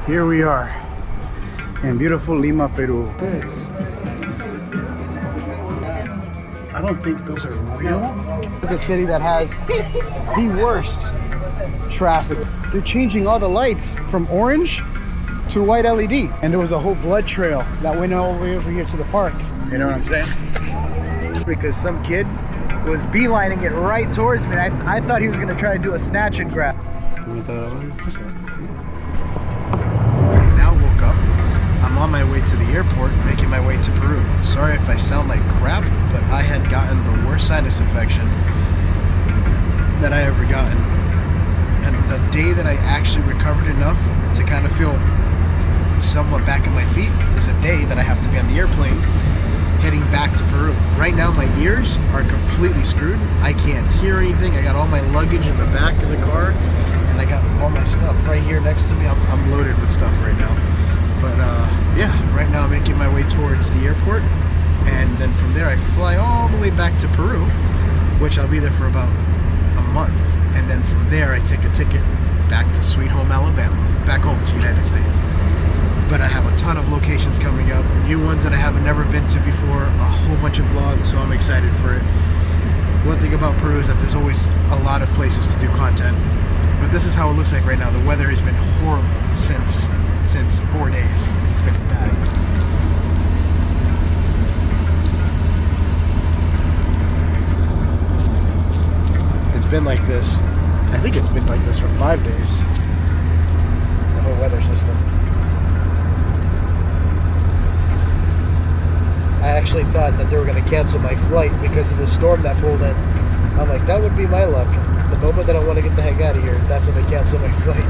Here we are in beautiful Lima, Peru. I don't think those are real. It's a city that has the worst traffic. They're changing all the lights from orange to white LED. And there was a whole blood trail that went all the way over here to the park. You know what I'm saying? Because some kid was beelining it right towards me. I thought he was gonna try to do a snatch and grab. Now woke up. I'm on my way to the airport, making my way to Peru. Sorry if I sound like crap, but I had gotten the worst sinus infection that I ever gotten. And the day that I actually recovered enough to kind of feel somewhat back on my feet is a day that I have to be on the airplane heading back to Peru. Right now my ears are completely screwed. I can't hear anything. I got all my luggage in the back of the car and I got all my stuff right here next to me. I'm loaded with stuff right now. But yeah, right now I'm making my way towards the airport, and then from there I fly all the way back to Peru, which I'll be there for about a month. And then from there I take a ticket back to Sweet Home, Alabama, back home to the United States. But I have a ton of locations coming up, new ones that I haven't never been to before, a whole bunch of vlogs, so I'm excited for it. One thing about Peru is that there's always a lot of places to do content, but this is how it looks like right now. The weather has been horrible since 4 days. It's been bad. It's been like this. I think it's been like this for 5 days. The whole weather system. I actually thought that they were going to cancel my flight because of the storm that pulled in. I'm like, that would be my luck. The moment that I want to get the heck out of here, that's when they cancel my flight.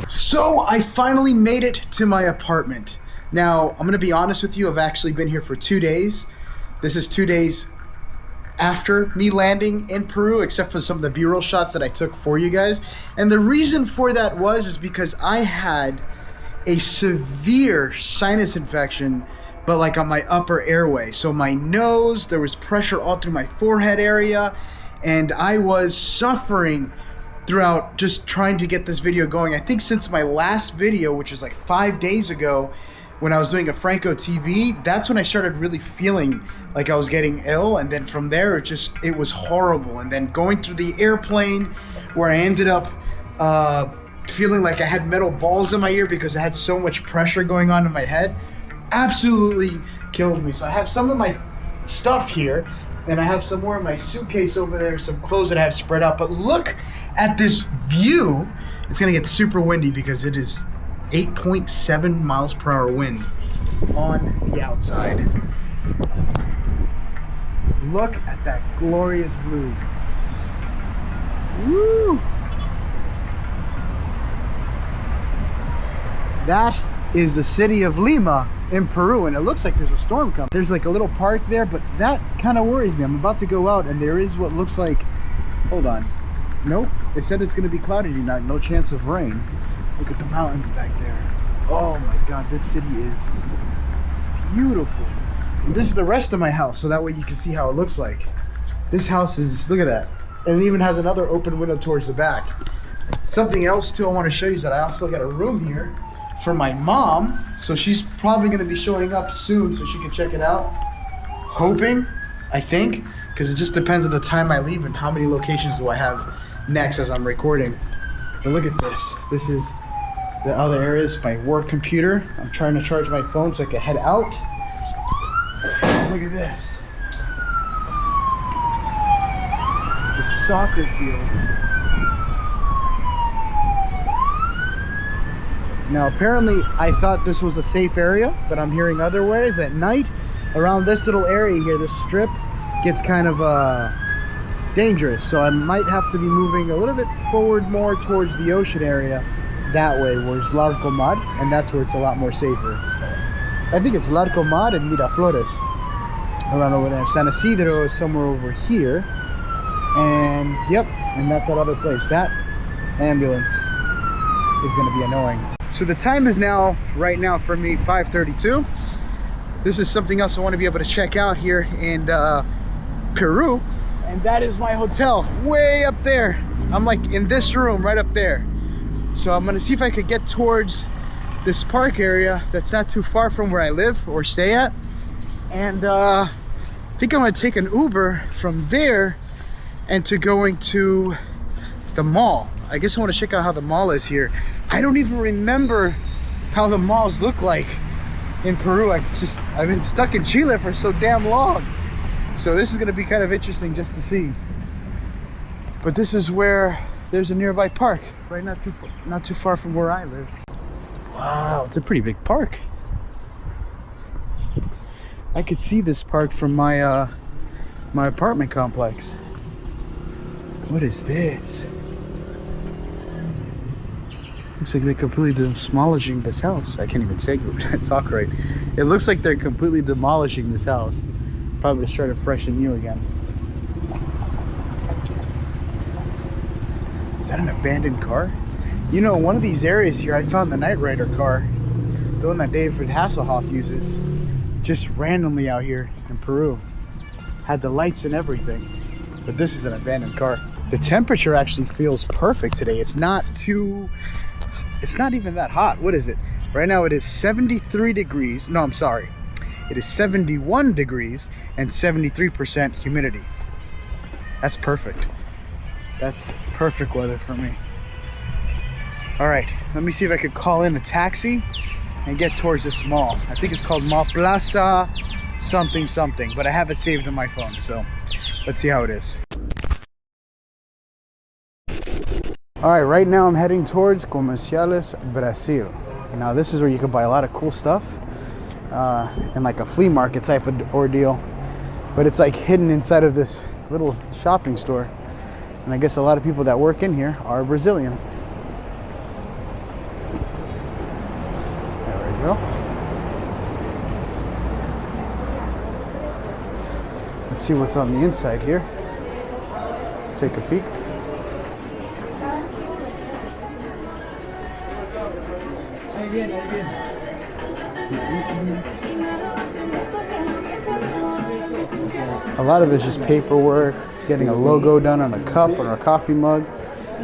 So I finally made it to my apartment. Now, I'm gonna be honest with you, I've actually been here for 2 days. This is 2 days after me landing in Peru, except for some of the B-roll shots that I took for you guys. And the reason for that is because I had a severe sinus infection, but like on my upper airway. So my nose, there was pressure all through my forehead area, and I was suffering throughout just trying to get this video going. I think since my last video, which was like 5 days ago, when I was doing a Franco TV, that's when I started really feeling like I was getting ill. And then from there, it was horrible. And then going through the airplane where I ended up feeling like I had metal balls in my ear because I had so much pressure going on in my head, absolutely killed me. So I have some of my stuff here, and I have some more in my suitcase over there, some clothes that I have spread out. But look at this view. It's gonna get super windy because it is 8.7 miles per hour wind on the outside. Look at that glorious blue. Woo! That is the city of Lima in Peru, and it looks like there's a storm coming. There's like a little park there, but that kind of worries me. I'm about to go out and there is what looks like, hold on. Nope, it said it's going to be cloudy tonight, no chance of rain. Look at the mountains back there. Oh my God, this city is beautiful. And this is the rest of my house, so that way you can see how it looks like. This house is, look at that. And it even has another open window towards the back. Something else too I want to show you is that I also got a room here for my mom. So she's probably going to be showing up soon so she can check it out. Hoping, I think, because it just depends on the time I leave and how many locations do I have next as I'm recording. But look at this. This is The other area is my work computer. I'm trying to charge my phone so I can head out. Look at this. It's a soccer field. Now apparently I thought this was a safe area, but I'm hearing otherwise. At night, around this little area here, this strip gets kind of dangerous. So I might have to be moving a little bit forward more towards the ocean area that way, where it's Larcomar, and that's where it's a lot more safer. I think it's Larcomar and Miraflores around over there. San Isidro is somewhere over here. And yep, and that's that other place. That ambulance is going to be annoying. So the time is now, right now for me, 5:32. This is something else I want to be able to check out here in Peru. And that is my hotel, way up there. I'm like in this room right up there. So I'm going to see if I could get towards this park area that's not too far from where I live or stay at. And I think I'm going to take an Uber from there and to going to the mall. I guess I want to check out how the mall is here. I don't even remember how the malls look like in Peru. I've been stuck in Chile for so damn long. So this is going to be kind of interesting just to see. But this is where there's a nearby park, right? Not too far from where I live. Wow, it's a pretty big park. I could see this park from my my apartment complex. What is this? Looks like they're completely demolishing this house. I can't even talk right. It looks like they're completely demolishing this house. Probably to start it fresh and new again. Is that an abandoned car? You know, one of these areas here, I found the Knight Rider car, the one that David Hasselhoff uses, just randomly out here in Peru. Had the lights and everything, but this is an abandoned car. The temperature actually feels perfect today. It's not even that hot. What is it? Right now it is 73 degrees. No, I'm sorry. It is 71 degrees and 73% humidity. That's perfect. That's perfect weather for me. All right, let me see if I could call in a taxi and get towards this mall. I think it's called Mall Plaza something something, but I have it saved on my phone, so let's see how it is. All right, right now I'm heading towards Comerciales Brasil. Now this is where you can buy a lot of cool stuff and like a flea market type of ordeal, but it's like hidden inside of this little shopping store. And I guess a lot of people that work in here are Brazilian. There we go. Let's see what's on the inside here. Take a peek. A lot of it's just paperwork, getting a logo done on a cup or a coffee mug,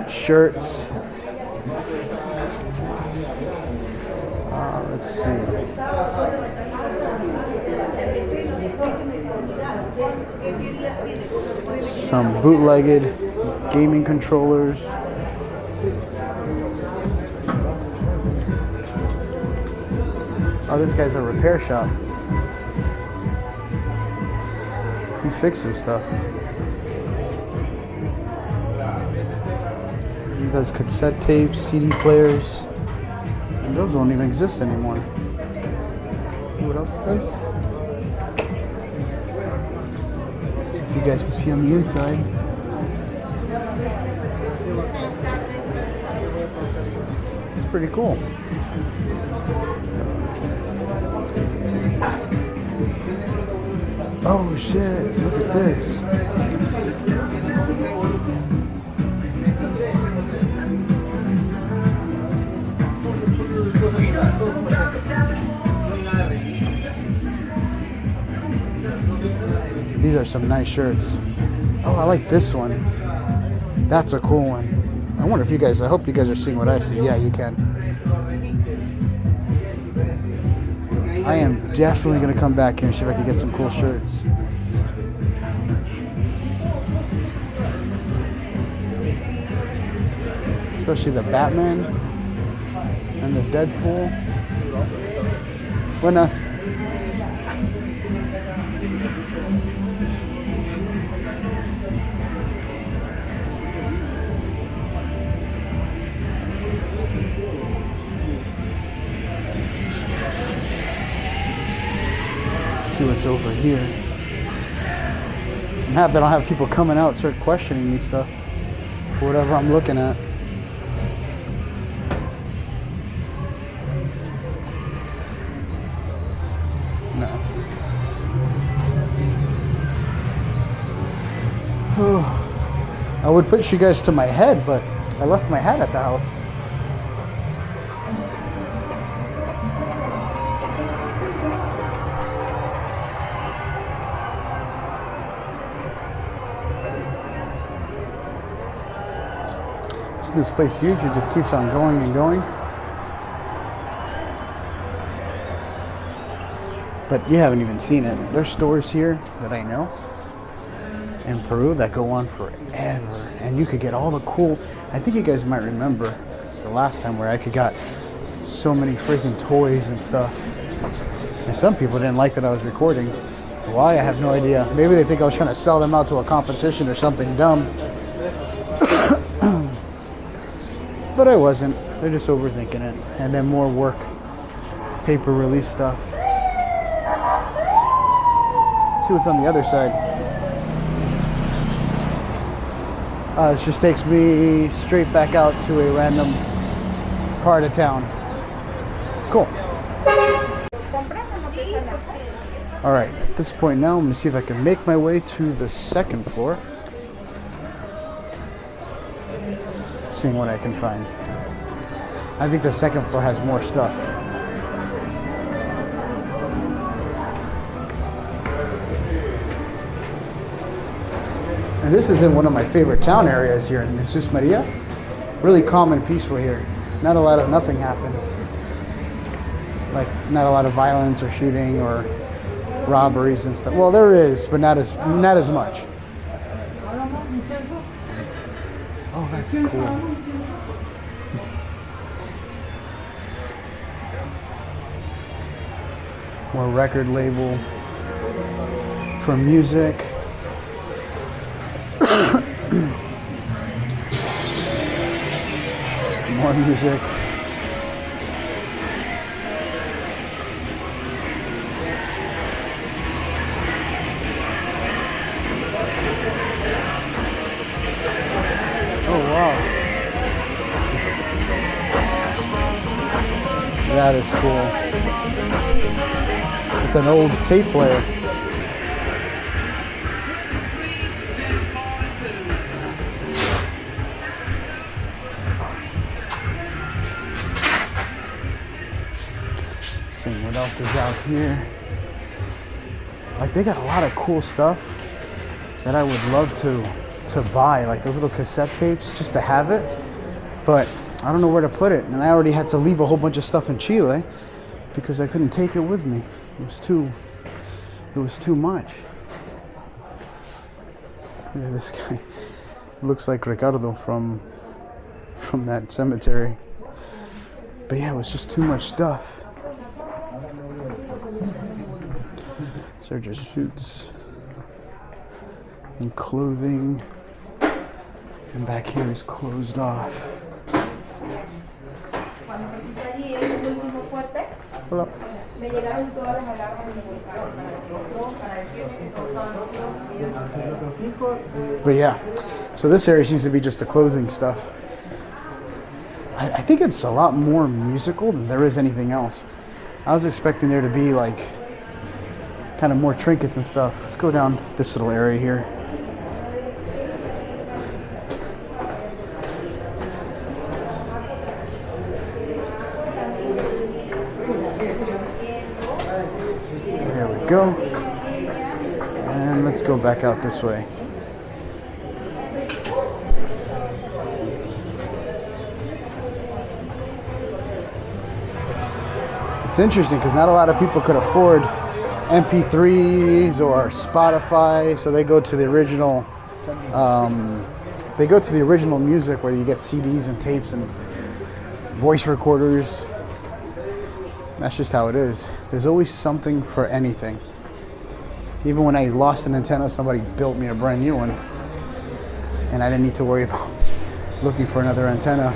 shirts. Let's see. Some bootlegged gaming controllers. Oh, this guy's a repair shop. He fixes stuff. He does cassette tapes, CD players, and those don't even exist anymore. See what else it does? See if you guys can see on the inside. It's pretty cool. Oh shit, look at this. These are some nice shirts. Oh, I like this one. That's a cool one. I wonder if you guys, I hope you guys are seeing what I see. Yeah, you can. I am definitely going to come back here and see if I can get some cool shirts. Especially the Batman and Deadpool. Buenas. See what's over here. I'm happy I don't have people coming out and start questioning me stuff for whatever I'm looking at. Nice. I would put you guys to my head, but I left my hat at the house. This place usually just keeps on going and going. But you haven't even seen it. There's stores here that I know in Peru that go on forever. And you could get all the cool, I think you guys might remember the last time where I could got so many freaking toys and stuff. And some people didn't like that I was recording. Why? I have no idea. Maybe they think I was trying to sell them out to a competition or something dumb. But I wasn't. They're just overthinking it. And then more work, paper release stuff. See what's on the other side. This just takes me straight back out to a random part of town. Cool. All right, at this point now, I'm gonna see if I can make my way to the second floor. Seeing what I can find. I think the second floor has more stuff. And this is in one of my favorite town areas here in Jesus Maria. Really calm and peaceful here. Not a lot of nothing happens. Like not a lot of violence or shooting or robberies and stuff. Well, there is, but not as much. Oh, that's cool. More record label for music. More music. That is cool. It's an old tape player. Seeing what else is out here. Like they got a lot of cool stuff that I would love to buy, like those little cassette tapes just to have it. But I don't know where to put it, and I already had to leave a whole bunch of stuff in Chile because I couldn't take it with me. It was too much. Look at this guy. Looks like Ricardo from that cemetery. But yeah, it was just too much stuff. These are just suits and clothing. And back here is closed off. Hello. But yeah, so this area seems to be just the clothing stuff. I think it's a lot more musical than there is anything else. I was expecting there to be like kind of more trinkets and stuff. Let's go down this little area here. Go, and let's go back out this way. It's interesting because not a lot of people could afford MP3s or Spotify, so they go to the original. They go to the original music where you get CDs and tapes and voice recorders. That's just how it is. There's always something for anything. Even when I lost an antenna, somebody built me a brand new one. And I didn't need to worry about looking for another antenna.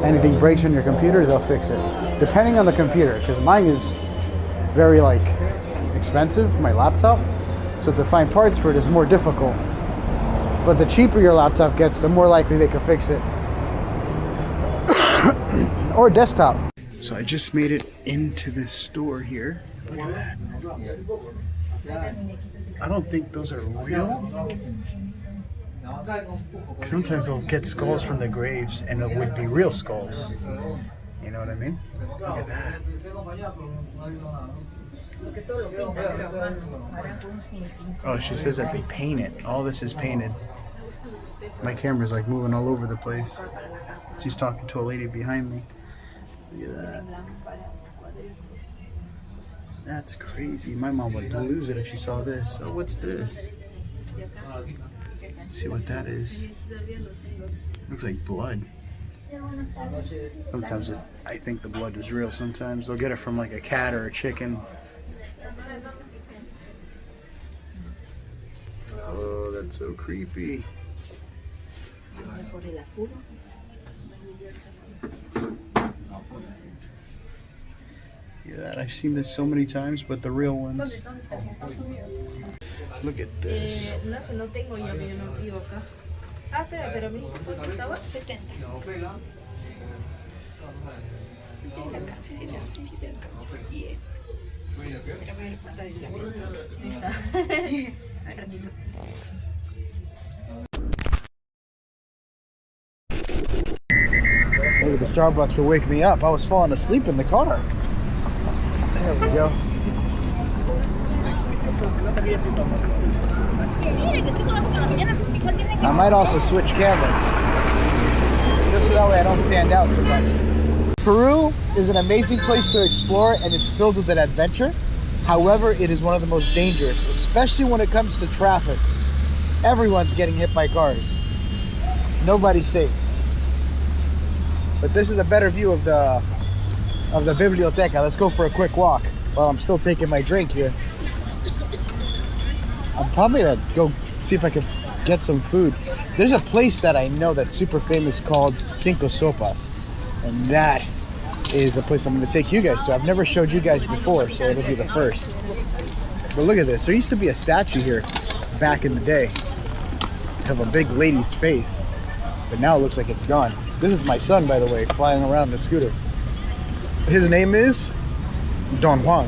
Anything breaks on your computer, they'll fix it. Depending on the computer, because mine is very like expensive, my laptop. So to find parts for it is more difficult. But the cheaper your laptop gets, the more likely they can fix it. Or desktop. So I just made it into this store here. Look at that. I don't think those are real. Sometimes they'll get skulls from the graves and it would be real skulls. You know what I mean? Look at that. Oh, she says that they paint it. All this is painted. My camera's like moving all over the place. She's talking to a lady behind me. Look at that. That's crazy. My mom would lose it if she saw this. So what's this? Let's see what that is. Looks like blood. Sometimes I think the blood is real. Sometimes they'll get it from like a cat or a chicken. Oh, that's so creepy. Yeah, I've seen this so many times, but the real ones. Look at this. Maybe the Starbucks will wake me up. I was falling asleep in the car. There we go. I might also switch cameras, just so that way I don't stand out too much. Peru is an amazing place to explore and it's filled with an adventure. However, it is one of the most dangerous, especially when it comes to traffic. Everyone's getting hit by cars. Nobody's safe. But this is a better view of the biblioteca. Let's go for a quick walk while I'm still taking my drink here. I'm probably gonna go see if I can get some food. There's a place that I know that's super famous called Cinco Sopas, and that is a place I'm gonna take you guys to. I've never showed you guys before, so it'll be the first. But look at this. There used to be a statue here back in the day of a big lady's face, but now it looks like it's gone. This is my son, by the way, flying around in a scooter. His name is Don Juan.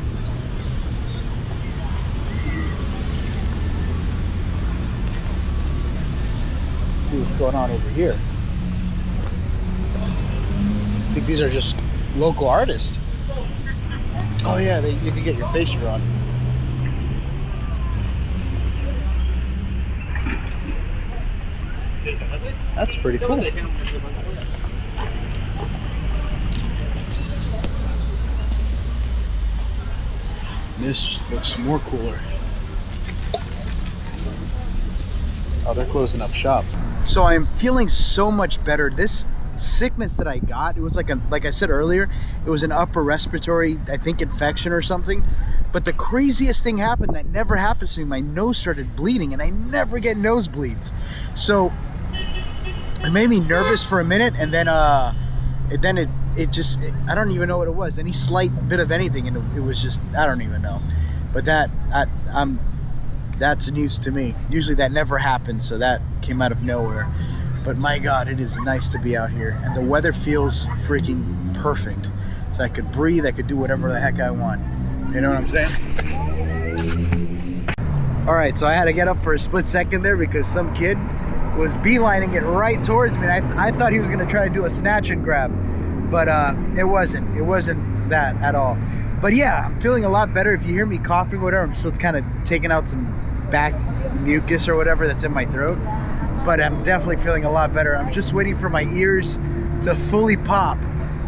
See what's going on over here. I think these are just local artists. Oh yeah, you can get your face drawn. That's pretty cool. This looks more cooler. Oh, they're closing up shop. So I'm feeling so much better. This sickness that I got, it was like I said earlier, it was an upper respiratory, I think, infection or something. But the craziest thing happened that never happens to me. My nose started bleeding, and I never get nosebleeds. So it made me nervous for a minute, and then it just, I don't even know what it was. Any slight bit of anything, and it was just, I don't even know. But that's news to me. Usually that never happens, so that came out of nowhere. But my God, it is nice to be out here, and the weather feels freaking perfect. So I could breathe, I could do whatever the heck I want. You know what I'm saying? All right, so I had to get up for a split second there because some kid was beelining it right towards me. And I thought he was gonna try to do a snatch and grab, but it wasn't that at all. But yeah, I'm feeling a lot better. If you hear me coughing or whatever, I'm still kind of taking out some back mucus or whatever that's in my throat, but I'm definitely feeling a lot better. I'm just waiting for my ears to fully pop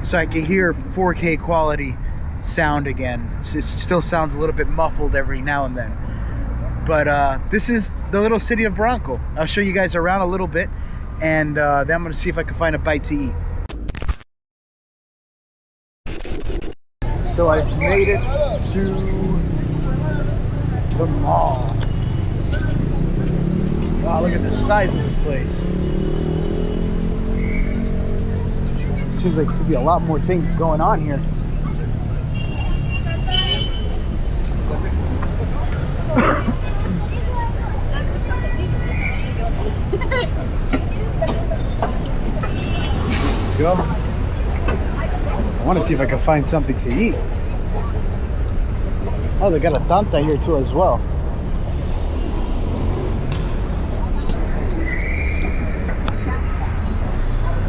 so I can hear 4K quality sound again. It still sounds a little bit muffled every now and then. But this is the little city of Branco. I'll show you guys around a little bit, and then I'm gonna see if I can find a bite to eat. So I've made it to the mall. Wow, look at the size of this place. Seems like to be a lot more things going on here. Go. I want to see if I can find something to eat. Oh, they got a tanta here too as well.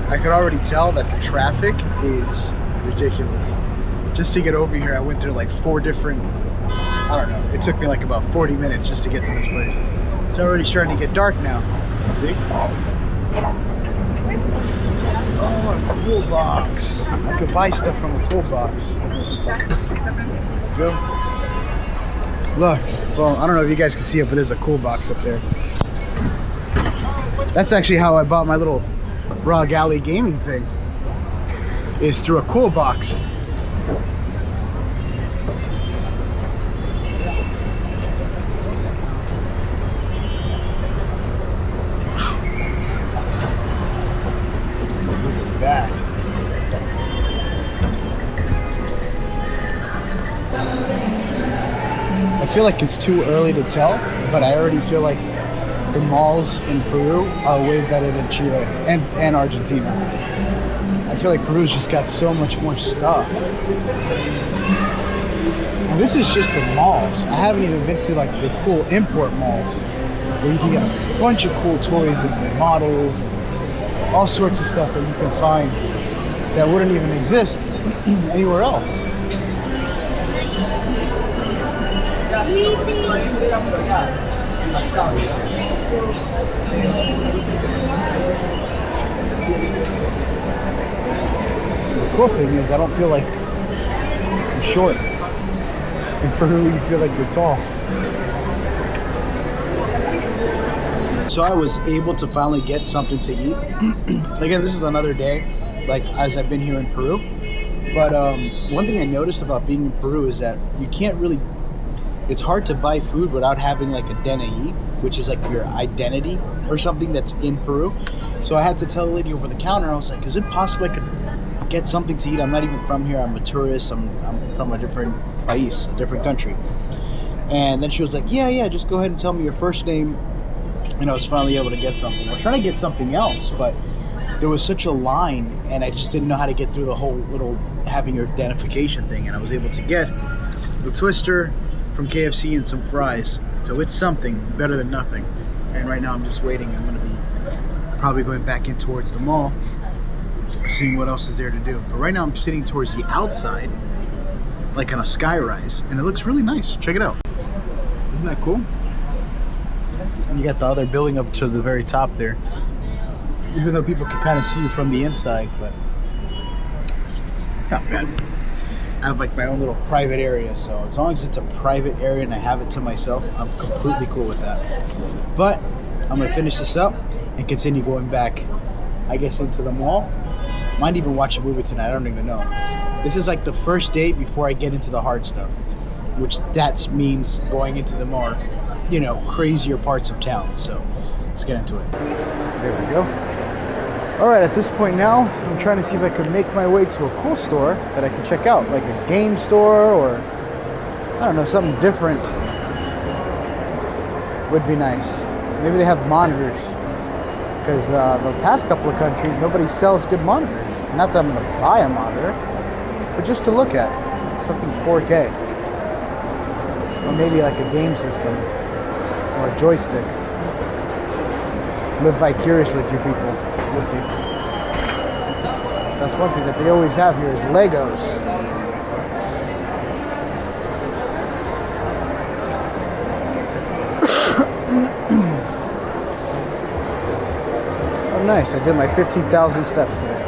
I could already tell that the traffic is ridiculous. Just to get over here, I went through like 4 different, I don't know, it took me like about 40 minutes just to get to this place. It's already starting to get dark now. See? Oh, a cool box. I could buy stuff from a cool box. Let's go. Look, well, I don't know if you guys can see it, but there's a cool box up there. That's actually how I bought my little Raw Galley gaming thing, is through a cool box. Look at that. I feel like it's too early to tell, but I already feel like the malls in Peru are way better than Chile and Argentina. I feel like Peru's just got so much more stuff. And this is just the malls. I haven't even been to like the cool import malls where you can get a bunch of cool toys and models and all sorts of stuff that you can find that wouldn't even exist anywhere else. The cool thing is I don't feel like I'm short. In Peru, you feel like you're tall. So I was able to finally get something to eat. Again, this is another day, like as I've been here in Peru. But one thing I noticed about being in Peru is that you can't really, it's hard to buy food without having like a DNI, which is like your identity or something that's in Peru. So I had to tell the lady over the counter, I was like, is it possible I could get something to eat? I'm not even from here, I'm a tourist, I'm from a different país, a different country. And then she was like, yeah, just go ahead and tell me your first name. And I was finally able to get something. I was trying to get something else, but there was such a line and I just didn't know how to get through the whole little having your identification thing. And I was able to get the Twister from KFC and some fries. So it's something better than nothing. And right now I'm just waiting. I'm going to be probably going back in towards the mall, seeing what else is there to do. But right now I'm sitting towards the outside, like on a skyrise, and it looks really nice. Check it out. Isn't that cool? And you got the other building up to the very top there. Even though people can kind of see you from the inside, but it's not bad. I have like my own little private area, so as long as it's a private area and I have it to myself, I'm completely cool with that. But I'm gonna finish this up and continue going back, I guess, into the mall. Might even watch a movie tonight, I don't even know. This is like the first day before I get into the hard stuff, which that means going into the more, crazier parts of town. So let's get into it. There we go. All right, at this point now, I'm trying to see if I can make my way to a cool store that I can check out, like a game store or, I don't know, something different would be nice. Maybe they have monitors, because the past couple of countries, nobody sells good monitors. Not that I'm going to buy a monitor, but just to look at, something 4K. Or maybe like a game system or a joystick. Live vicariously through people. We'll see. That's one thing that they always have here is Legos. Oh, nice. I did my 15,000 steps today.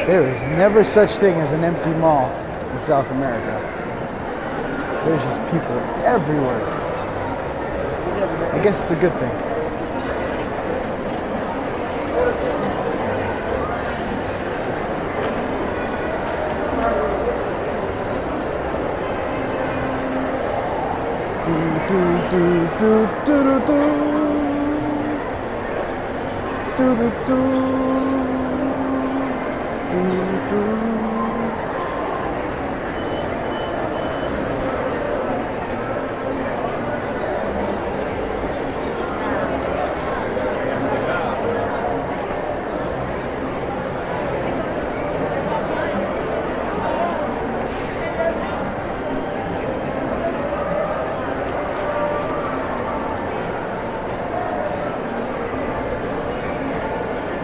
There is never such thing as an empty mall. in South America. There's just people everywhere. I guess it's a good thing.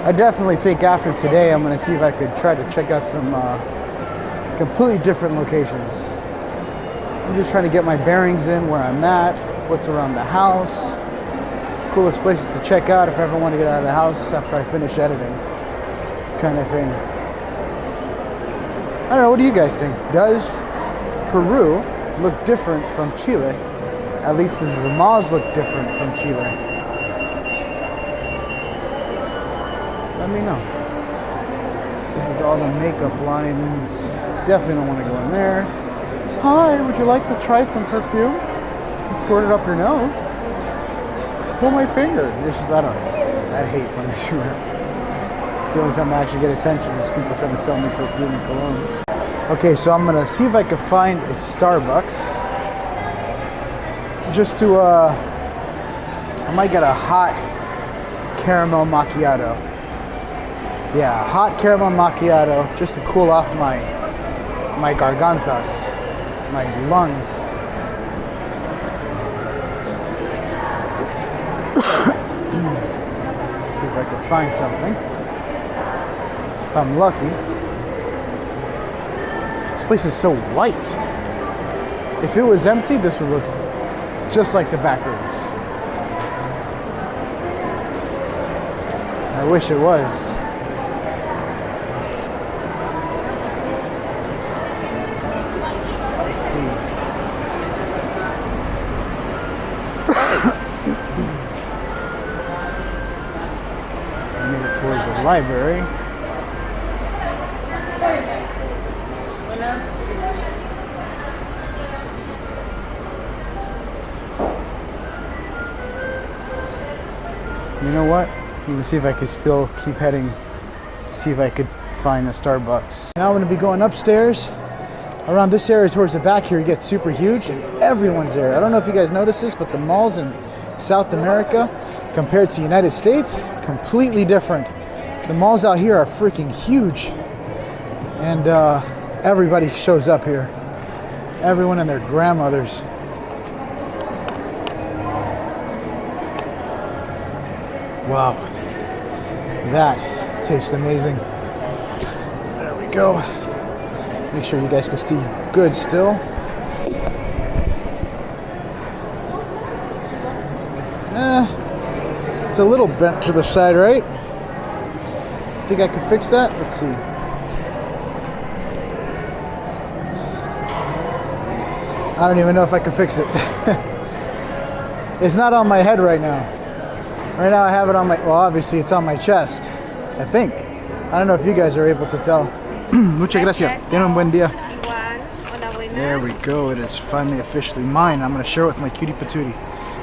I definitely think after today I'm going to see if I could try to check out some completely different locations. I'm just trying to get my bearings in where I'm at, what's around the house, coolest places to check out if I ever want to get out of the house after I finish editing, kind of thing. I don't know, what do you guys think? Does Peru look different from Chile? At least does the malls look different from Chile? Let me know. This is all the makeup lines. Definitely don't want to go in there. Hi, would you like to try some perfume? Squirt it up your nose. Pull my finger. This is, I don't know. I hate when they do that. It's the only time I actually get attention is people trying to sell me perfume and cologne. Okay, so I'm gonna see if I can find a Starbucks. Just to, I might get a hot caramel macchiato. Yeah, hot caramel macchiato, just to cool off my gargantas, my lungs. See if I can find something. If I'm lucky. This place is so white. If it was empty, this would look just like the back rooms. I wish it was. Library. You know what? Let me see if I could still keep heading to see if I could find a Starbucks. Now I'm going to be going upstairs. Around this area towards the back here, it gets super huge and everyone's there. I don't know if you guys noticed this, but the malls in South America compared to the United States, completely different. The malls out here are freaking huge, and everybody shows up here. Everyone and their grandmothers. Wow, that tastes amazing. There we go. Make sure you guys can see good still. It's a little bent to the side, right? Think I can fix that? Let's see. I don't even know if I can fix it. It's not on my head right now. Right now I have it on my, well, obviously it's on my chest, I think. I don't know if you guys are able to tell. Muchas gracias. Tienen un buen día. There we go. It is finally officially mine. I'm going to share it with my cutie patootie.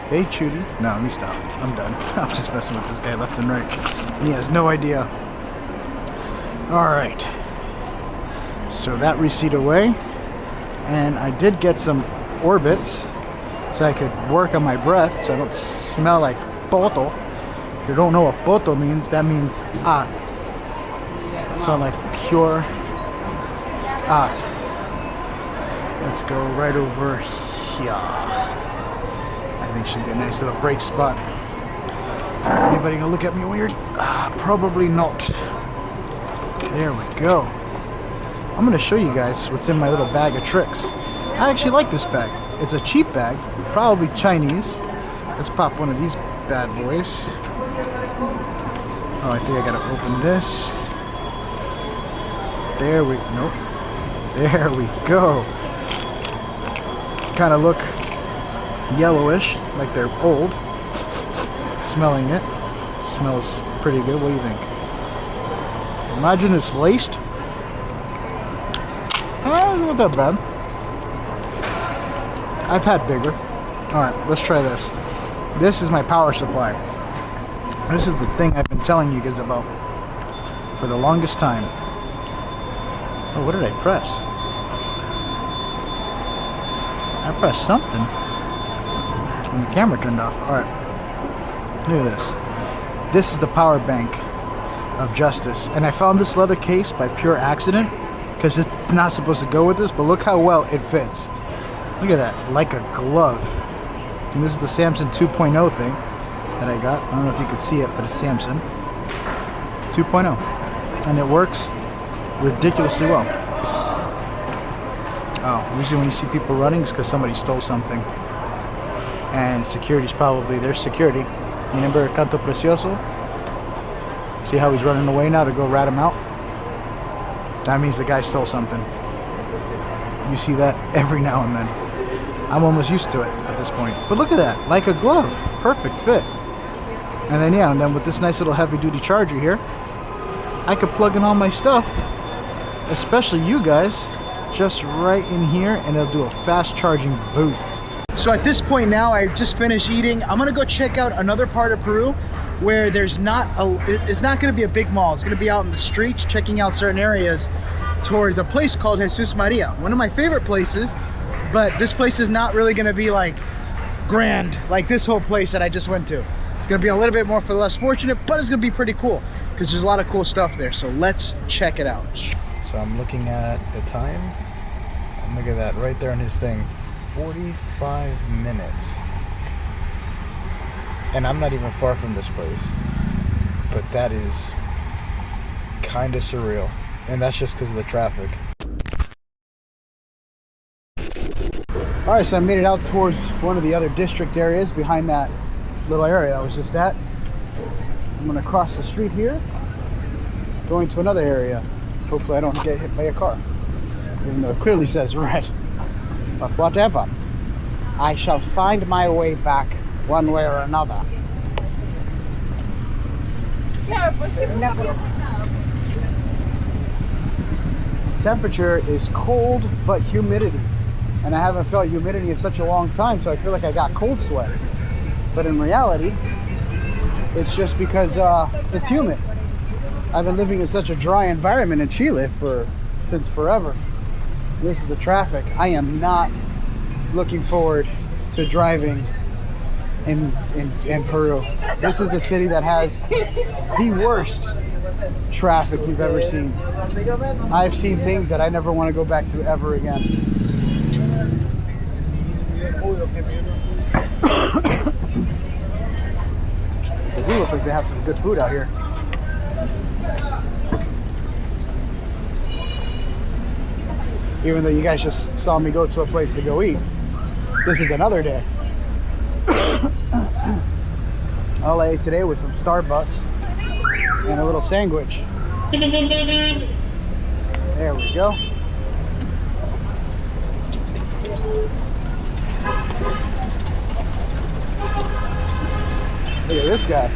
Hey, Chudy. No, let me stop. I'm done. I'm just messing with this guy left and right. He has no idea. Alright, so that receipt away, and I did get some orbits so I could work on my breath so I don't smell like poto. If you don't know what poto means, that means ass. So like pure ass. Let's go right over here. I think should be a nice little break spot. Anybody gonna look at me weird? Probably not. There we go. I'm going to show you guys what's in my little bag of tricks. I actually like this bag. It's a cheap bag, probably Chinese. Let's pop one of these bad boys. Oh, I think I got to open this. There we go. Nope. There we go. Kind of look yellowish, like they're old. Smelling it. Smells pretty good. What do you think? Imagine it's laced. It's not that bad. I've had bigger. Alright, let's try this. This is my power supply. This is the thing I've been telling you guys about for the longest time. Oh, what did I press? I pressed something and the camera turned off. Alright, look at this. This is the power bank of justice. And I found this leather case by pure accident because it's not supposed to go with this, but look how well it fits. Look at that, like a glove. And this is the Samson 2.0 thing that I got. I don't know if you can see it, but it's Samson 2.0. And it works ridiculously well. Oh, usually when you see people running, it's because somebody stole something. And security's probably their security. You remember Canto Precioso? See how he's running away now to go rat him out? That means the guy stole something. You see that every now and then. I'm almost used to it at this point. But look at that, like a glove. Perfect fit. And then yeah, and then with this nice little heavy duty charger here, I could plug in all my stuff, especially you guys, just right in here, and it'll do a fast charging boost. So at this point now, I just finished eating. I'm gonna go check out another part of Peru where it's not gonna be a big mall. It's gonna be out in the streets, checking out certain areas towards a place called Jesus Maria. One of my favorite places, but this place is not really gonna be like grand, like this whole place that I just went to. It's gonna be a little bit more for the less fortunate, but it's gonna be pretty cool because there's a lot of cool stuff there. So let's check it out. So I'm looking at the time, and look at that right there on his thing, 45 minutes. And I'm not even far from this place, but that is kind of surreal. And that's just because of the traffic. All right, so I made it out towards one of the other district areas behind that little area I was just at. I'm gonna cross the street here, going to another area. Hopefully I don't get hit by a car, even though it clearly says red. But whatever, I shall find my way back one way or another. Temperature is cold, but humidity. And I haven't felt humidity in such a long time, so I feel like I got cold sweats. But in reality, it's just because it's humid. I've been living in such a dry environment in Chile since forever. This is the traffic. I am not looking forward to driving in Peru. This is the city that has the worst traffic you've ever seen. I've seen things that I never want to go back to ever again. They do look like they have some good food out here. Even though you guys just saw me go to a place to go eat, this is another day. All I ate today was some Starbucks and a little sandwich. There we go. Look at this guy.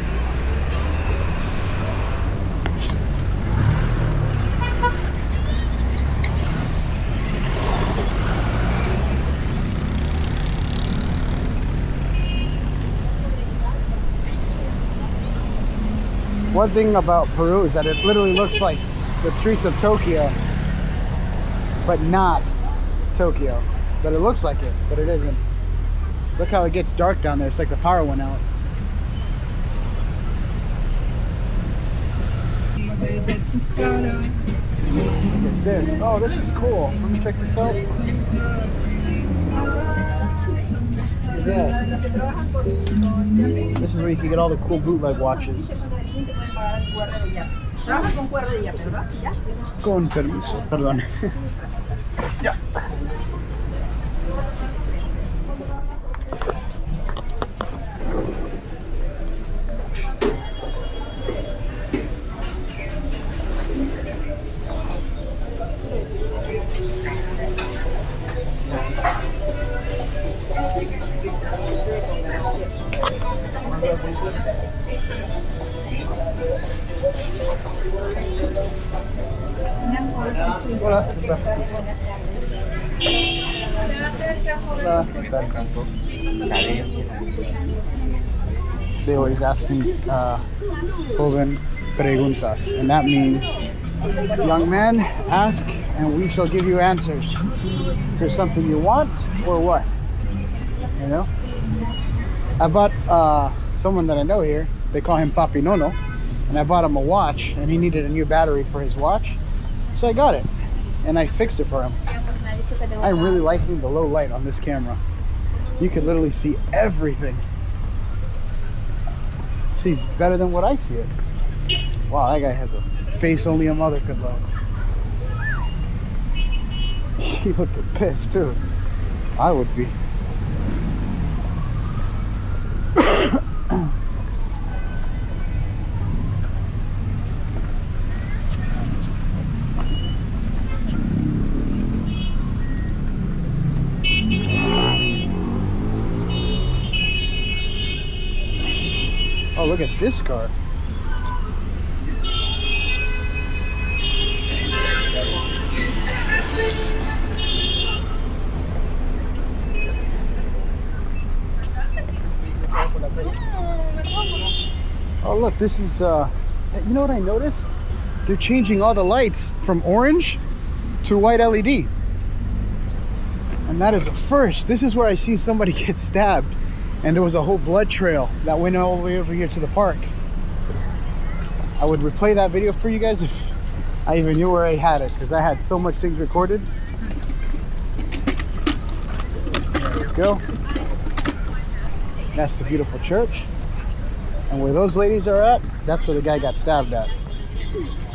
One thing about Peru is that it literally looks like the streets of Tokyo, but not Tokyo. But it looks like it, but it isn't. Look how it gets dark down there. It's like the power went out. Look at this. Oh, this is cool. Let me check this out. Look at that. This is where you can get all the cool bootleg watches. Con permiso, perdón. Ya. They always ask me, joven preguntas, and that means, young man, ask and we shall give you answers. Is there something you want or what? You know? I bought someone that I know here, they call him Papi Nono, and I bought him a watch and he needed a new battery for his watch. So I got it and I fixed it for him. I'm really liking the low light on this camera. You can literally see everything. Sees better than what I see it. Wow, that guy has a face only a mother could love. He looked pissed too. I would be. Oh, look at this car. Oh, look, this is the... You know what I noticed? They're changing all the lights from orange to white LED. And that is a first. This is where I see somebody get stabbed. And there was a whole blood trail that went all the way over here to the park. I would replay that video for you guys if I even knew where I had it, because I had so much things recorded. There we go. That's the beautiful church. And where those ladies are at, that's where the guy got stabbed at.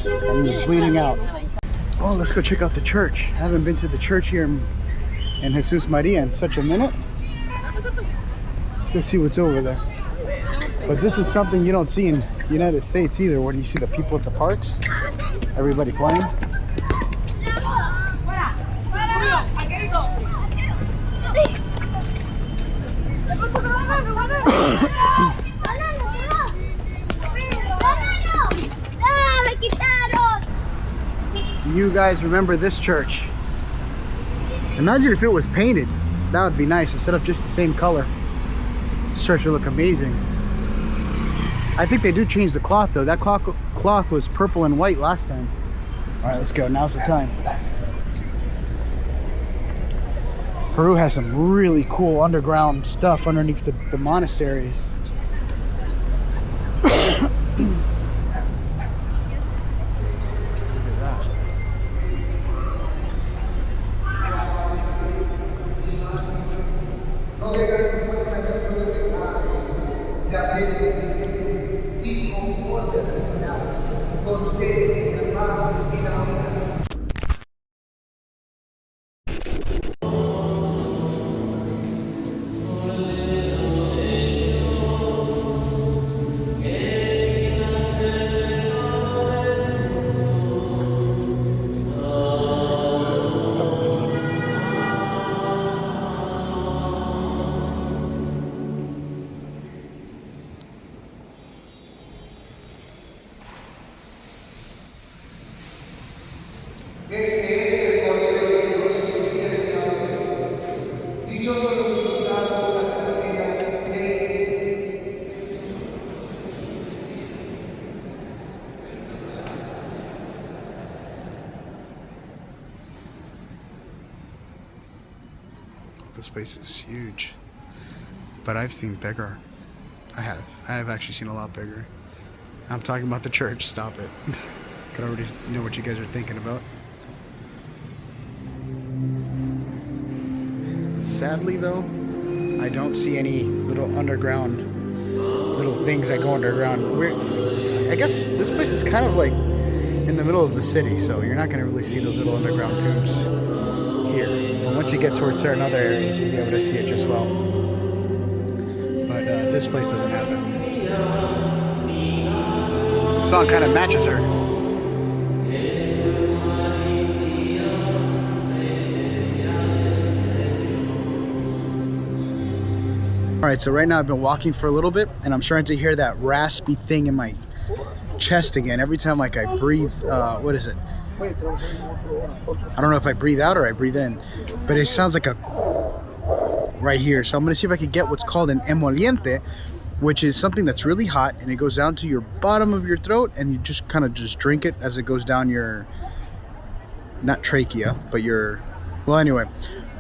And he was bleeding out. Oh, let's go check out the church. I haven't been to the church here in Jesus Maria in such a minute. Let's go see what's over there. But this is something you don't see in the United States either, when you see the people at the parks, everybody playing. You guys remember this church? Imagine if it was painted. That would be nice instead of just the same color. This church would look amazing. I think they do change the cloth though. That cloth was purple and white last time. All right, let's go. Now's the time. Peru has some really cool underground stuff underneath the monasteries. This place is huge, but I've seen bigger. I have actually seen a lot bigger. I'm talking about the church. Stop it. I can already know what you guys are thinking about. Sadly though, I don't see any little underground, little things that go underground. I guess this place is kind of like in the middle of the city, so you're not going to really see those little underground tombs here. But once you get towards certain other areas, you'll be able to see it just well. But this place doesn't have it. The song kind of matches her. Alright, so right now I've been walking for a little bit and I'm starting to hear that raspy thing in my chest again. Every time like I breathe, what is it? I don't know if I breathe out or I breathe in, but it sounds like a right here. So I'm gonna see if I can get what's called an emoliente, which is something that's really hot and it goes down to your bottom of your throat, and you just kind of just drink it as it goes down your, not trachea, but your, well, anyway,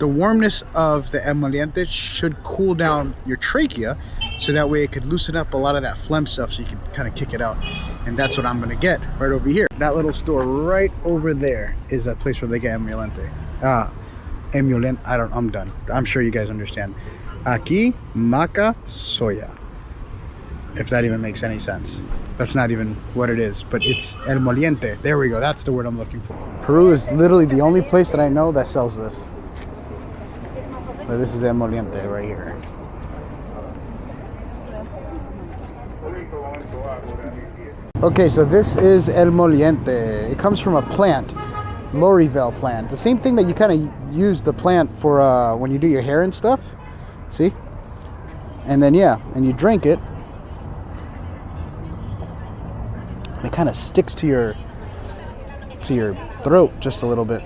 the warmness of the emoliente should cool down your trachea, so that way it could loosen up a lot of that phlegm stuff, so you can kind of kick it out. And that's what I'm gonna get right over here. That little store right over there is that place where they get emoliente. Emoliente, I'm done. I'm sure you guys understand. Aquí, maca, soya. If that even makes any sense. That's not even what it is, but it's emoliente. There we go, that's the word I'm looking for. Peru is literally the only place that I know that sells this. But this is the emoliente right here. Okay, so this is el moliente. It comes from a plant, Lorivelle plant. The same thing that you kind of use the plant for when you do your hair and stuff. See? And then yeah, and you drink it. And it kind of sticks to your throat just a little bit.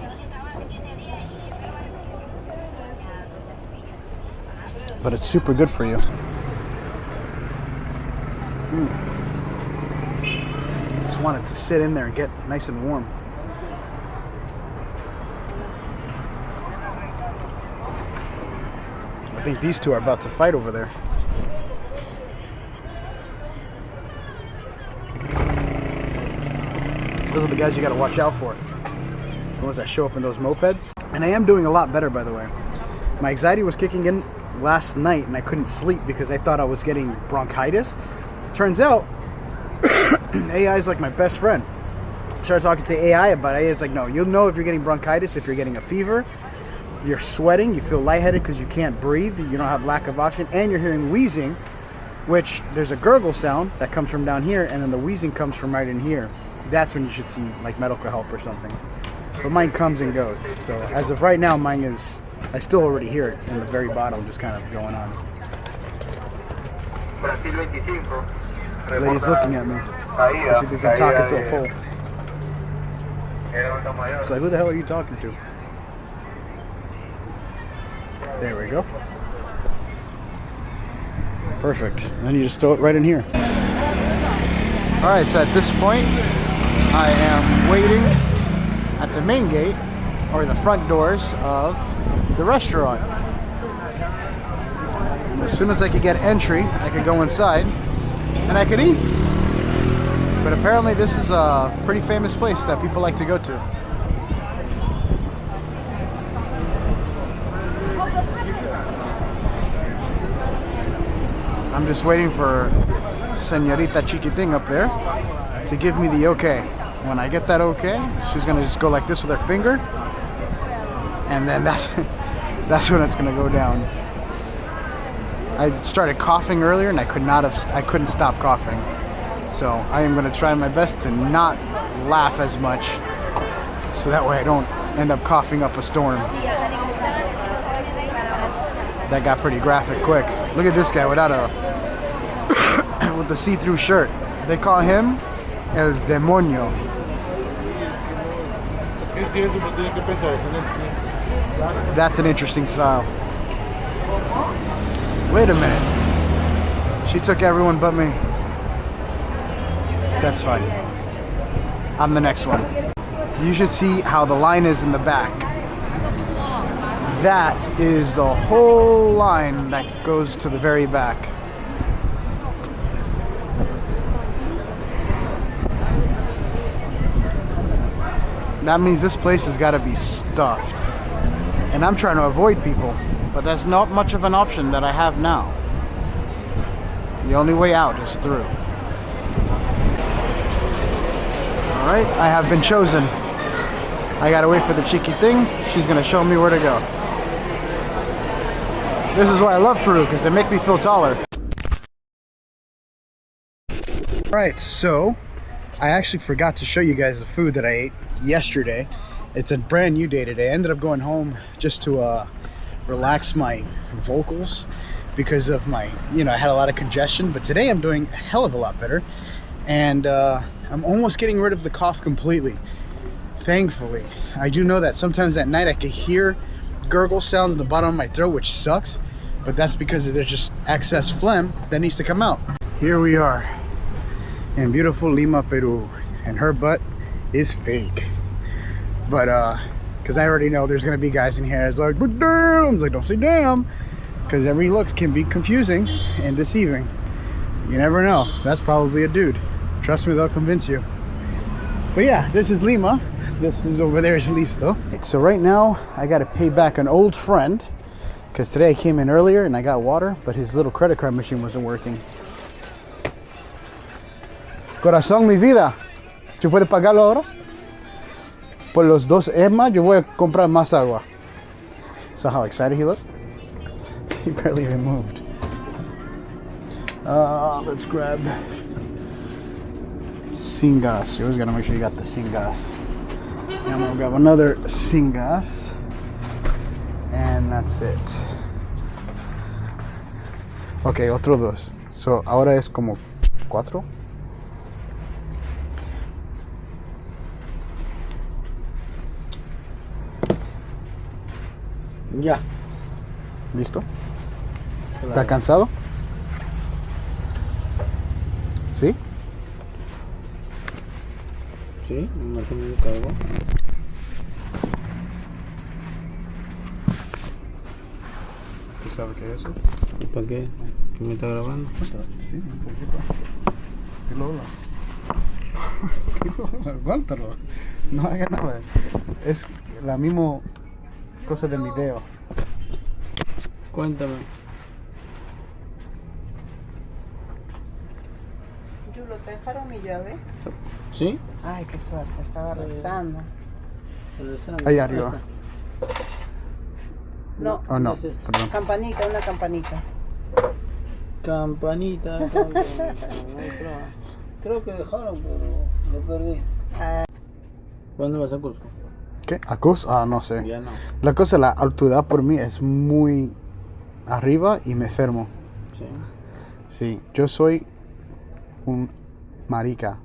But it's super good for you. Just wanted to sit in there and get nice and warm. I think these two are about to fight over there. Those are the guys you gotta watch out for. The ones that show up in those mopeds. And I am doing a lot better, by the way. My anxiety was kicking in last night and I couldn't sleep because I thought I was getting bronchitis. Turns out AI is like my best friend. Started talking to AI about it. AI is like, no, you'll know if you're getting bronchitis if you're getting a fever, you're sweating, you feel lightheaded because you can't breathe, you don't have lack of oxygen, and you're hearing wheezing, which there's a gurgle sound that comes from down here, and then the wheezing comes from right in here. That's when you should see like medical help or something. But mine comes and goes. So as of right now, mine is, I still already hear it in the very bottom, just kind of going on. The lady's looking at me. I think I'm talking to a pole. It's like, who the hell are you talking to? There we go. Perfect. And then you just throw it right in here. Alright, so at this point, I am waiting at the main gate, or the front doors of the restaurant. And as soon as I could get entry, I could go inside and I could eat. But apparently this is a pretty famous place that people like to go to. I'm just waiting for Señorita Chiquiting up there to give me the okay. When I get that okay, she's gonna just go like this with her finger, and then that's when it's gonna go down. I started coughing earlier and I couldn't stop coughing. So I am gonna try my best to not laugh as much, so that way I don't end up coughing up a storm. That got pretty graphic quick. Look at this guy without with the see-through shirt. They call him El Demonio. That's an interesting style. Wait a minute. She took everyone but me. That's fine. I'm the next one. You should see how the line is in the back. That is the whole line that goes to the very back. That means this place has got to be stuffed. And I'm trying to avoid people, but that's not much of an option that I have now. The only way out is through. Alright, I have been chosen. I gotta wait for the cheeky thing. She's gonna show me where to go. This is why I love Peru, because they make me feel taller. Alright, so I actually forgot to show you guys the food that I ate yesterday. It's a brand new day today. I ended up going home just to relax my vocals because of my, I had a lot of congestion, but today I'm doing a hell of a lot better. And I'm almost getting rid of the cough completely. Thankfully. I do know that sometimes at night I can hear gurgle sounds in the bottom of my throat, which sucks, but that's because there's just excess phlegm that needs to come out. Here we are in beautiful Lima, Peru, and her butt is fake. But because I already know there's gonna be guys in here that's like, but damn, it's like, don't say damn, because every look can be confusing and deceiving. You never know. That's probably a dude. Trust me, they'll convince you. But yeah, this is Lima. This is over there is Listo. So right now, I got to pay back an old friend because today I came in earlier and I got water, but his little credit card machine wasn't working. Corazón, mi vida. ¿Tú puedes pagarlo ahora? Por los dos más, yo voy a comprar más agua. So how excited he looked? He barely even moved. Let's grab Singas. You always gotta make sure you got the Singas. And I'm gonna grab another Singas. And that's it. Okay, otro dos. So ahora es como 4. Ya. ¿Listo? Claro. ¿Está cansado? ¿Sí? Sí, me marca mi cargo. ¿Tú sabes qué es eso? ¿Y para qué? ¿Que me está grabando? Sí, un poquito. Lola. Aguántalo. No haga nada. Es la misma cosa del video. Cuéntame. Yulo, ¿te dejaron mi llave? ¿Sí? Ay, qué suerte, estaba rezando. Ahí arriba. No, Oh, no. ¿Qué es esto? Perdón. campanita, una campanita. Campanita. Creo que dejaron, pero lo perdí. ¿Cuándo vas a Cusco? ¿Qué? ¿A Cusco? Ah, no sé. Ya no. La cosa, la altura por mí es muy arriba y me enfermo. Sí. Sí, yo soy un marica.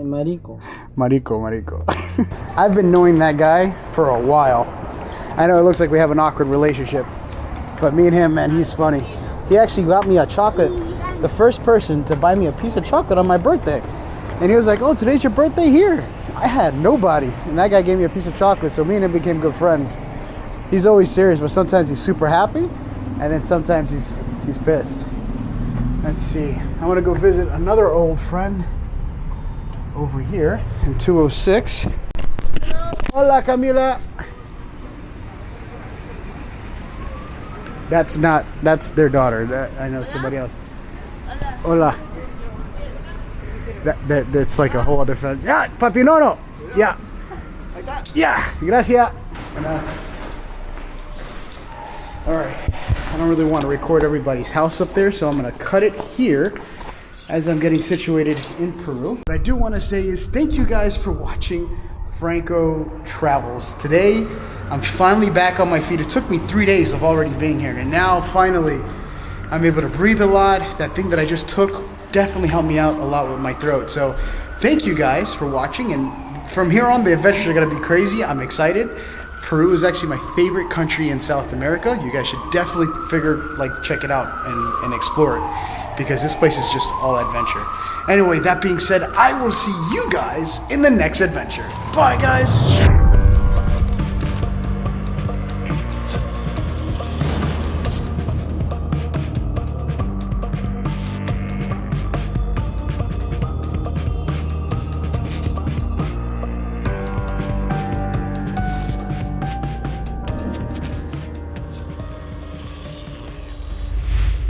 Marico. Marico. I've been knowing that guy for a while. I know it looks like we have an awkward relationship, but me and him, man, he's funny. He actually got me a chocolate, the first person to buy me a piece of chocolate on my birthday. And he was like, oh, today's your birthday here. I had nobody. And that guy gave me a piece of chocolate, so me and him became good friends. He's always serious, but sometimes he's super happy, and then sometimes he's pissed. Let's see. I want to go visit another old friend over here in 206. Hola, Camila. That's their daughter. I know somebody else. Hola. That's like a whole other friend. Yeah, papi, no. Yeah. Like that? Yeah. Gracias. All right. I don't really want to record everybody's house up there, so I'm going to cut it here as I'm getting situated in Peru. What I do want to say is thank you guys for watching Franco Travels. Today, I'm finally back on my feet. It took me 3 days of already being here, and now finally I'm able to breathe a lot. That thing that I just took definitely helped me out a lot with my throat. So thank you guys for watching, and from here on the adventures are going to be crazy. I'm excited. Peru is actually my favorite country in South America. You guys should definitely check it out and explore it, because this place is just all adventure. Anyway, that being said, I will see you guys in the next adventure. Bye, guys.